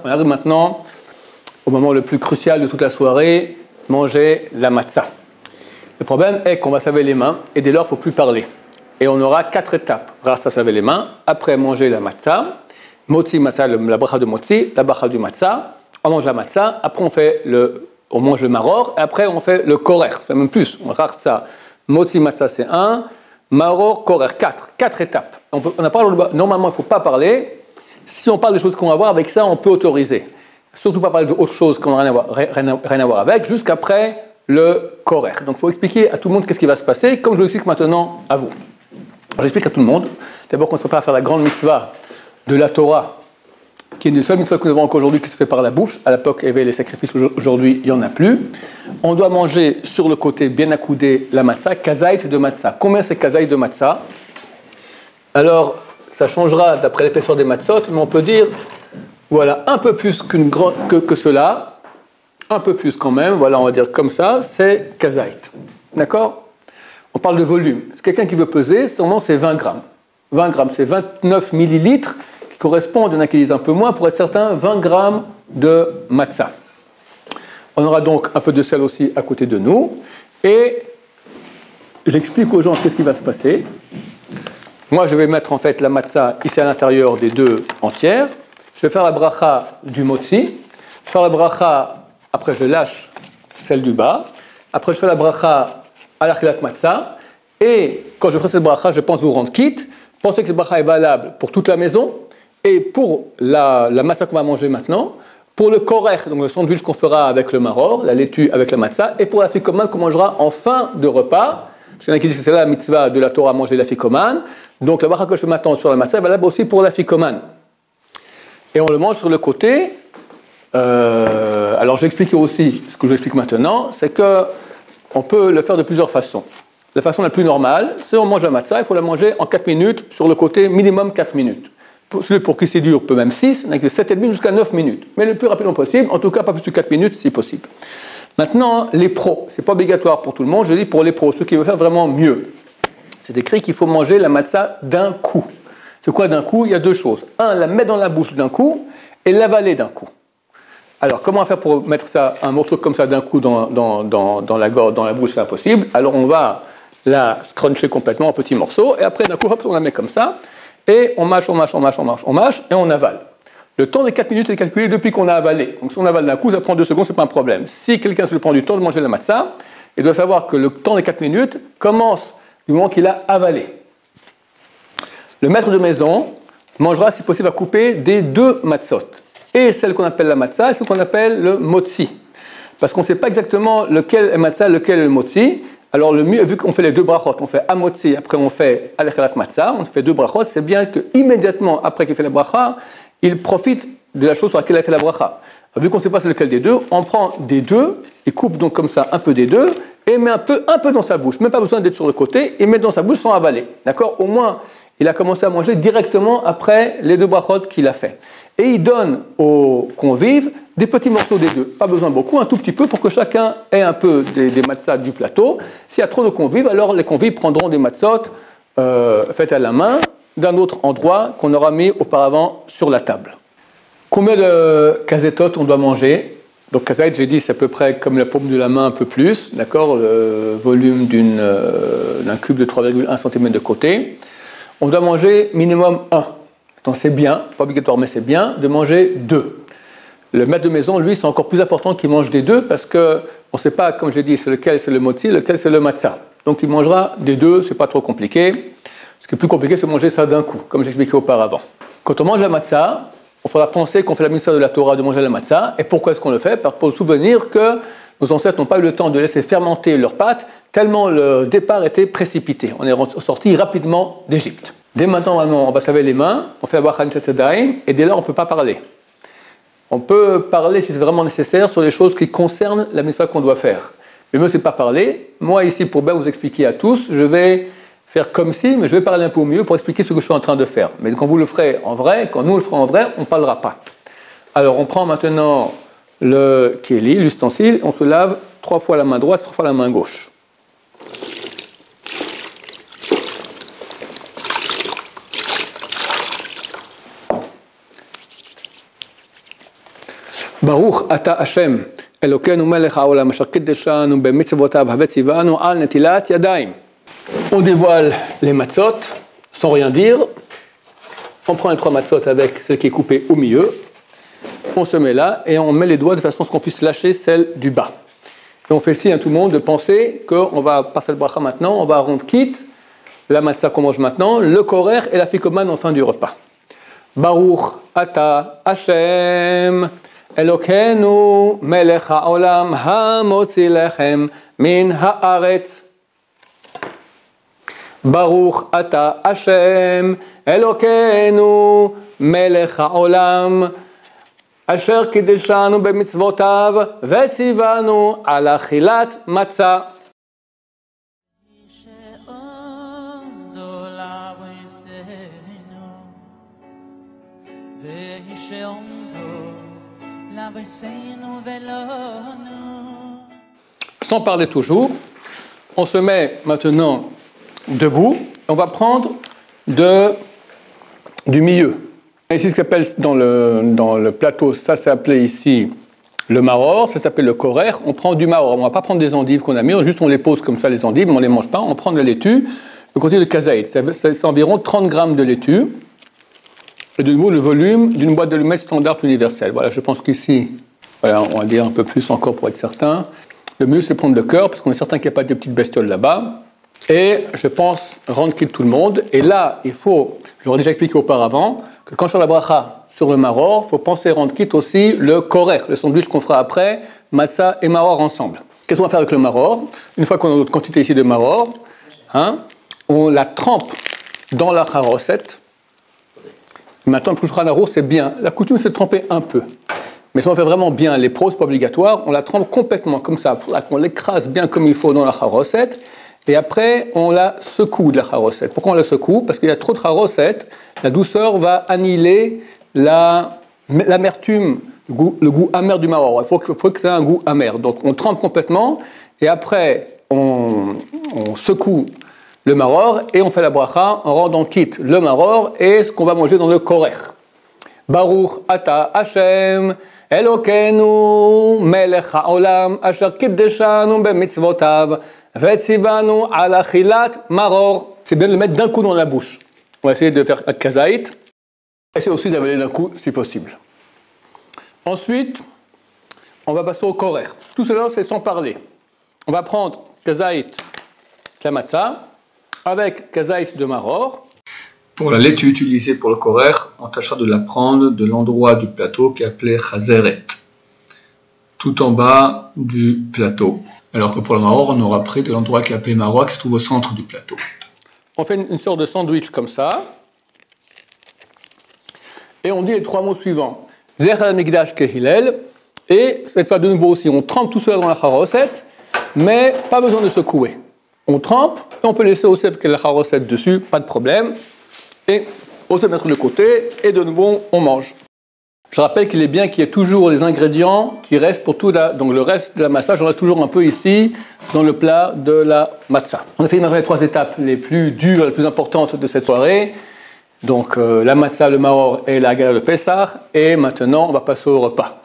On arrive maintenant au moment le plus crucial de toute la soirée, manger la matzah. Le problème est qu'on va se laver les mains et dès lors il ne faut plus parler. Et on aura 4 étapes grâce à se laver les mains. Après manger la matzah, motzi matzah, la bracha de motzi, la bracha du matzah, on mange la matzah, après on mange le maror, et après on fait le korer, ça fait même plus, on rate ça. Motzi matzah c'est 1, maror, korer, 4 étapes. On a pas, normalement il ne faut pas parler. Si on parle des choses qu'on va voir, avec ça on peut autoriser. Surtout pas parler d'autres choses qu'on n'a rien à voir avec, jusqu'après le korer. Donc il faut expliquer à tout le monde qu'est-ce qui va se passer, comme je l'explique maintenant à vous. J'explique à tout le monde. D'abord qu'on se prépare à faire la grande mitzvah de la Torah, qui est une seule mitzvah que nous avons encore aujourd'hui qui se fait par la bouche. À l'époque, il y avait les sacrifices, aujourd'hui, il n'y en a plus. On doit manger sur le côté bien accoudé la matzah, kazaït de matzah. Combien c'est kazaït de matzah? Alors, ça changera d'après l'épaisseur des matzot, mais on peut dire, voilà, un peu plus que cela, un peu plus quand même, voilà, on va dire comme ça, c'est kazaït. D'accord? On parle de volume. Quelqu'un qui veut peser, sûrement c'est 20 grammes. 20 grammes, c'est 29 millilitres qui correspondent, il y en a qui disent un peu moins, pour être certain, 20 grammes de matzah. On aura donc un peu de sel aussi à côté de nous. Et j'explique aux gens qu'est-ce qui va se passer. Moi, je vais mettre en fait la matzah ici à l'intérieur des deux entières. Je vais faire la bracha du motzi. Je fais la bracha, après je lâche celle du bas. Après, je fais la bracha à l'achilat matzah. Et quand je ferai cette bracha, je pense vous rendre quitte. Pensez que cette bracha est valable pour toute la maison. Et pour la matzah qu'on va manger maintenant, pour le korer, donc le sandwich qu'on fera avec le maror, la laitue avec la matzah, et pour la ficomane qu'on mangera en fin de repas. Parce qu'il y en a qui disent que c'est là la mitzvah de la Torah, manger la ficomane. Donc la bracha que je fais maintenant sur la matzah est valable aussi pour la ficomane. Et on le mange sur le côté. Alors j'ai expliqué aussi ce que j'explique maintenant, c'est qu'on peut le faire de plusieurs façons. La façon la plus normale, c'est on mange la matzah, il faut la manger en 4 minutes, sur le côté minimum 4 minutes. Celui pour qui c'est dur peut même 6, on a que 7,5 jusqu'à 9 minutes. Mais le plus rapidement possible, en tout cas pas plus de 4 minutes si possible. Maintenant, les pros, ce n'est pas obligatoire pour tout le monde, je dis pour les pros, ceux qui veulent faire vraiment mieux. C'est écrit qu'il faut manger la matzah d'un coup. C'est quoi d'un coup? Il y a deux choses. Un, la mettre dans la bouche d'un coup et l'avaler d'un coup. Alors, comment faire pour mettre ça, un morceau comme ça d'un coup dans la gorge, dans la bouche? C'est impossible. Alors, on va la cruncher complètement en petits morceaux et après, d'un coup, hop, on la met comme ça et on mâche et on avale. Le temps des 4 minutes est calculé depuis qu'on a avalé. Donc, si on avale d'un coup, ça prend 2 secondes, ce n'est pas un problème. Si quelqu'un se prend du temps de manger la matzah, il doit savoir que le temps des 4 minutes commence du moment qu'il a avalé. Le maître de maison mangera, si possible, à couper des 2 matzot. Et celle qu'on appelle la matzah, et celle qu'on appelle le motzi. Parce qu'on ne sait pas exactement lequel est matzah, lequel est le motzi. Alors le mieux, vu qu'on fait les 2 brachot, on fait amotzi, après on fait alechalat matzah, on fait 2 brachot, c'est bien qu'immédiatement après qu'il fait la bracha, il profite de la chose sur laquelle il a fait la bracha. Vu qu'on ne sait pas c'est lequel des 2, on prend des 2, il coupe donc comme ça un peu des 2, et met un peu dans sa bouche. Même pas besoin d'être sur le côté, et met dans sa bouche sans avaler. D'accord? Au moins, il a commencé à manger directement après les 2 brachot qu'il a fait. Et il donne aux convives des petits morceaux des 2. Pas besoin beaucoup, un tout petit peu pour que chacun ait un peu des matzahs du plateau. S'il y a trop de convives, alors les convives prendront des matzot faites à la main d'un autre endroit qu'on aura mis auparavant sur la table. Combien de kazetot on doit manger? Donc kazait, j'ai dit, c'est à peu près comme la paume de la main, un peu plus, d'accord, le volume d'un cube de 3,1 cm de côté. On doit manger minimum 1. Donc c'est bien, pas obligatoire, mais c'est bien de manger 2. Le maître de maison, lui, c'est encore plus important qu'il mange des 2 parce qu'on ne sait pas, comme j'ai dit, c'est lequel c'est le motzi, lequel c'est le matzah. Donc il mangera des 2, c'est pas trop compliqué. Ce qui est plus compliqué, c'est de manger ça d'un coup, comme j'expliquais auparavant. Quand on mange la matzah, il faudra penser qu'on fait la mitzvah de la Torah de manger la matzah. Et pourquoi est-ce qu'on le fait? Pour se souvenir que nos ancêtres n'ont pas eu le temps de laisser fermenter leurs pâtes, tellement le départ était précipité. On est sorti rapidement d'Égypte. Dès maintenant, on va se laver les mains, on fait la bracha Nishatadaim, et dès là, on ne peut pas parler. On peut parler, si c'est vraiment nécessaire, sur les choses qui concernent la mitzvah qu'on doit faire. Le mieux, c'est pas parler. Moi, ici, pour bien vous expliquer à tous, je vais faire comme si, mais je vais parler un peu au milieu pour expliquer ce que je suis en train de faire. Mais quand vous le ferez en vrai, quand nous le ferons en vrai, on ne parlera pas. Alors, on prend maintenant le kéli, l'ustensile, on se lave 3 fois la main droite, 3 fois la main gauche. Baruch ata Hashem, Elokeinu melech haolam, asher kiddeshanu b'mitzvotav havetzivanu al netilat yadayim. On dévoile les matzot sans rien dire. On prend les 3 matzot avec celle qui est coupée au milieu. On se met là et on met les doigts de façon à ce qu'on puisse lâcher celle du bas. Et on fait signe à tout le monde de penser qu'on va passer le bracha maintenant, on va rendre quitte la matzah qu'on mange maintenant, le korer et la fikoman en fin du repas. Baruch ata Hashem Elokeinu melech haolam hamotzi lechem min haaretz. Baruch ata Hashem Elokeinu melech haolam asher kiddeshanu b'mitzvotav vetzivanu al achilat matzah. Sans parler toujours, on se met maintenant debout, on va prendre du milieu. Ici, ce qu'on appelle dans le plateau, ça c'est appelé ici le maror, ça s'appelle le korer. On prend du maror, on ne va pas prendre des endives qu'on a mis, juste on les pose comme ça les endives, mais on ne les mange pas, on prend de la laitue, le côté de kazaït, c'est environ 30 grammes de laitue. Et de nouveau le volume d'une boîte d'allumettes standard universelle. Voilà, je pense qu'ici, voilà, on va dire un peu plus encore pour être certain. Le mieux, c'est prendre le cœur, parce qu'on est certain qu'il n'y a pas de petites bestioles là-bas. Et je pense rendre quitte tout le monde. Et là, il faut, j'aurais déjà expliqué auparavant, que quand je fais la bracha sur le maror, il faut penser rendre quitte aussi le korer, le sandwich qu'on fera après, matzah et maror ensemble. Qu'est-ce qu'on va faire avec le maror? Une fois qu'on a notre quantité ici de maror, on la trempe dans la charoset. Maintenant, le Shulchan Aruch, c'est bien. La coutume, c'est de tremper un peu. Mais si on fait vraiment bien les pros, c'est pas obligatoire, on la trempe complètement comme ça. Il faudra qu'on l'écrase bien comme il faut dans la charoset. Et après, on la secoue de la charoset. Pourquoi on la secoue? Parce qu'il y a trop de charoset. La douceur va annihiler l'amertume, le goût amer du maror. Il faut que ça ait un goût amer. Donc, on trempe complètement. Et après, on secoue le maror, et on fait la bracha en rendant quitte le maror et ce qu'on va manger dans le korer. Baruch ata Hashem Elokeinu melech haolam asher kiddeshanu b'mitzvotav vetzivanu al achilat maror. C'est bien de le mettre d'un coup dans la bouche. On va essayer de faire kazaït. Essayez aussi d'avaler d'un coup si possible. Ensuite, on va passer au korer. Tout cela, c'est sans parler. On va prendre kazaït, la matzah, avec kazaït de maror. Pour la laitue utilisée pour le korer, on tâchera de la prendre de l'endroit du plateau qui est appelé chazeret, tout en bas du plateau. Alors que pour le maror, on aura pris de l'endroit qui est appelé maror, qui se trouve au centre du plateau. On fait une sorte de sandwich comme ça, et on dit les 3 mots suivants. Zech al-Mikdash kehilel, et cette fois de nouveau aussi, on trempe tout cela dans la charoset, mais pas besoin de secouer. On trempe, et on peut laisser aussi avec la charoset dessus, pas de problème. Et on se mettre de côté, et de nouveau, on mange. Je rappelle qu'il est bien qu'il y ait toujours les ingrédients qui restent pour tout donc le reste de la matzah, j'en reste toujours un peu ici, dans le plat de la matzah. On a fait maintenant les 3 étapes les plus dures, les plus importantes de cette soirée. Donc la matzah, le maror et la gala de Pessah. Et maintenant, on va passer au repas.